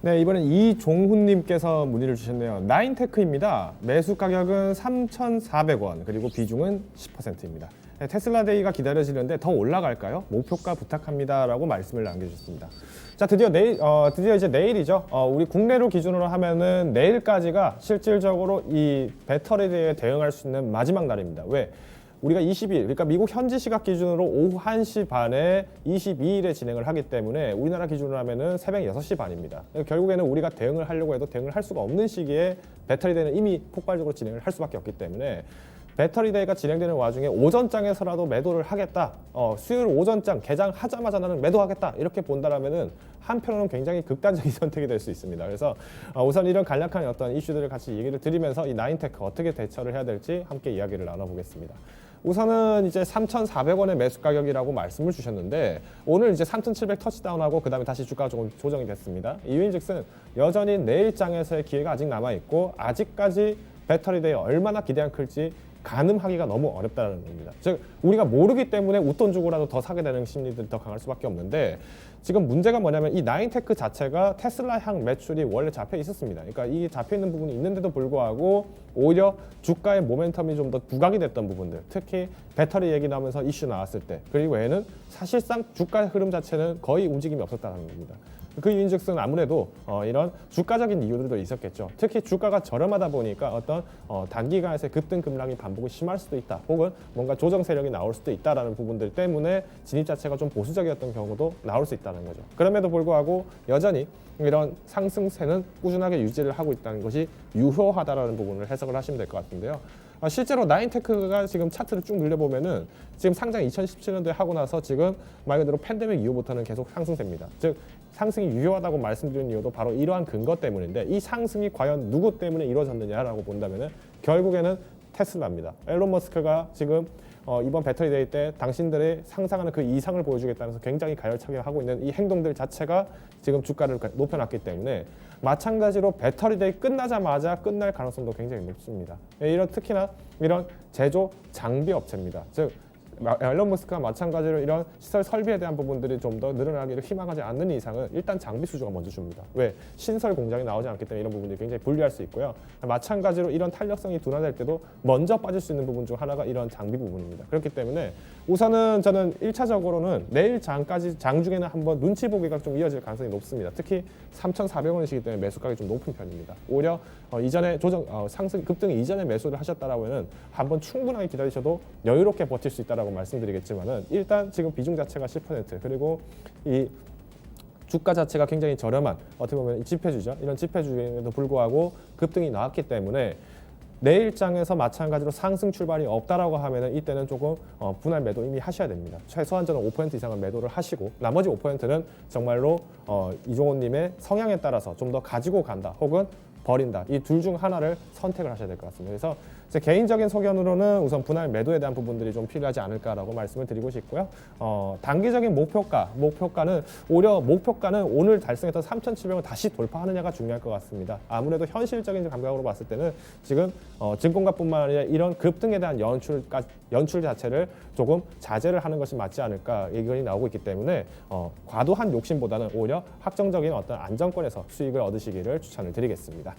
네, 이번엔 이종훈님께서 문의를 주셨네요. 나인테크입니다. 매수 가격은 3,400원, 그리고 비중은 10%입니다. 네, 테슬라 데이가 기다려지는데 더 올라갈까요? 목표가 부탁합니다라고 말씀을 남겨주셨습니다. 자, 드디어 이제 내일이죠. 우리 국내로 기준으로 하면은 내일까지가 실질적으로 이 배터리 데이에 대응할 수 있는 마지막 날입니다. 왜? 우리가 20일, 그러니까 미국 현지 시각 기준으로 오후 1시 반에 22일에 진행을 하기 때문에 우리나라 기준으로 하면은 새벽 6시 반입니다. 결국에는 우리가 대응을 하려고 해도 대응을 할 수가 없는 시기에 배터리 데이는 이미 폭발적으로 진행을 할 수밖에 없기 때문에 배터리 데이가 진행되는 와중에 오전장에서라도 매도를 하겠다. 수요일 오전장 개장하자마자 나는 매도하겠다. 이렇게 본다라면은 한편으로는 굉장히 극단적인 선택이 될 수 있습니다. 그래서 우선 이런 간략한 어떤 이슈들을 같이 얘기를 드리면서 이 나인테크 어떻게 대처를 해야 될지 함께 이야기를 나눠보겠습니다. 우선은 이제 3,400원의 매수 가격이라고 말씀을 주셨는데 오늘 이제 3,700 터치다운하고 그다음에 다시 주가가 조금 조정이 됐습니다. 이유인즉슨 여전히 내일장에서의 기회가 아직 남아 있고 아직까지 배터리 대에 얼마나 기대가 클지 가늠하기가 너무 어렵다는 겁니다. 즉 우리가 모르기 때문에 웃돈 주고라도 더 사게 되는 심리들이 더 강할 수밖에 없는데 지금 문제가 뭐냐면 이 나인테크 자체가 테슬라 향 매출이 원래 잡혀 있었습니다. 그러니까 이게 잡혀 있는 부분이 있는데도 불구하고 오히려 주가의 모멘텀이 좀 더 부각이 됐던 부분들, 특히 배터리 얘기 나오면서 이슈 나왔을 때, 그리고 외에는 사실상 주가의 흐름 자체는 거의 움직임이 없었다는 겁니다. 그 이유인즉슨 아무래도 이런 주가적인 이유들도 있었겠죠. 특히 주가가 저렴하다 보니까 어떤 단기간에서의 급등 급락이 반복이 심할 수도 있다. 혹은 뭔가 조정 세력이 나올 수도 있다라는 부분들 때문에 진입 자체가 좀 보수적이었던 경우도 나올 수 있다는 거죠. 그럼에도 불구하고 여전히 이런 상승세는 꾸준하게 유지를 하고 있다는 것이 유효하다라는 부분을 해석을 하시면 될 것 같은데요. 실제로 나인테크가 지금 차트를 쭉 늘려보면은 지금 상장 2017년도에 하고 나서 지금 말 그대로 팬데믹 이후부터는 계속 상승세입니다. 즉 상승이 유효하다고 말씀드린 이유도 바로 이러한 근거 때문인데 이 상승이 과연 누구 때문에 이루어졌느냐라고 본다면은 결국에는 테슬라입니다. 앨런 머스크가 지금 이번 배터리 데이 때 당신들의 상상하는 그 이상을 보여주겠다면서 굉장히 가열차게 하고 있는 이 행동들 자체가 지금 주가를 높여놨기 때문에 마찬가지로 배터리 데이 끝나자마자 끝날 가능성도 굉장히 높습니다. 특히나 이런 제조 장비 업체입니다. 즉 앨런 머스크가 마찬가지로 이런 시설 설비에 대한 부분들이 좀 더 늘어나기를 희망하지 않는 이상은 일단 장비 수주가 먼저 줍니다. 왜? 신설 공장이 나오지 않기 때문에 이런 부분들이 굉장히 불리할 수 있고요. 마찬가지로 이런 탄력성이 둔화될 때도 먼저 빠질 수 있는 부분 중 하나가 이런 장비 부분입니다. 그렇기 때문에 우선은 저는 1차적으로는 내일 장까지 장 중에는 한번 눈치 보기가 좀 이어질 가능성이 높습니다. 특히 3,400원이시기 때문에 매수 가격이 좀 높은 편입니다. 오히려 이전에 상승 급등 이전에 매수를 하셨다라고는 한번 충분하게 기다리셔도 여유롭게 버틸 수 있다라고 말씀드리겠지만은 일단 지금 비중 자체가 10% 그리고 이 주가 자체가 굉장히 저렴한 어떻게 보면 지폐주죠. 이런 지폐주에도 불구하고 급등이 나왔기 때문에 내일장에서 마찬가지로 상승 출발이 없다라고 하면은 이때는 조금 분할 매도 이미 하셔야 됩니다. 최소한 저는 5% 이상은 매도를 하시고 나머지 5%는 정말로 이종호님의 성향에 따라서 좀 더 가지고 간다 혹은 버린다. 이 둘 중 하나를 선택을 하셔야 될 것 같습니다. 그래서 제 개인적인 소견으로는 우선 분할 매도에 대한 부분들이 좀 필요하지 않을까라고 말씀을 드리고 싶고요. 단기적인 목표가는 오히려 목표가는 오늘 달성했던 3,700원 다시 돌파하느냐가 중요할 것 같습니다. 아무래도 현실적인 감각으로 봤을 때는 지금 증권가뿐만 아니라 이런 급등에 대한 연출 자체를 조금 자제를 하는 것이 맞지 않을까 의견이 나오고 있기 때문에 과도한 욕심보다는 오히려 확정적인 어떤 안정권에서 수익을 얻으시기를 추천을 드리겠습니다.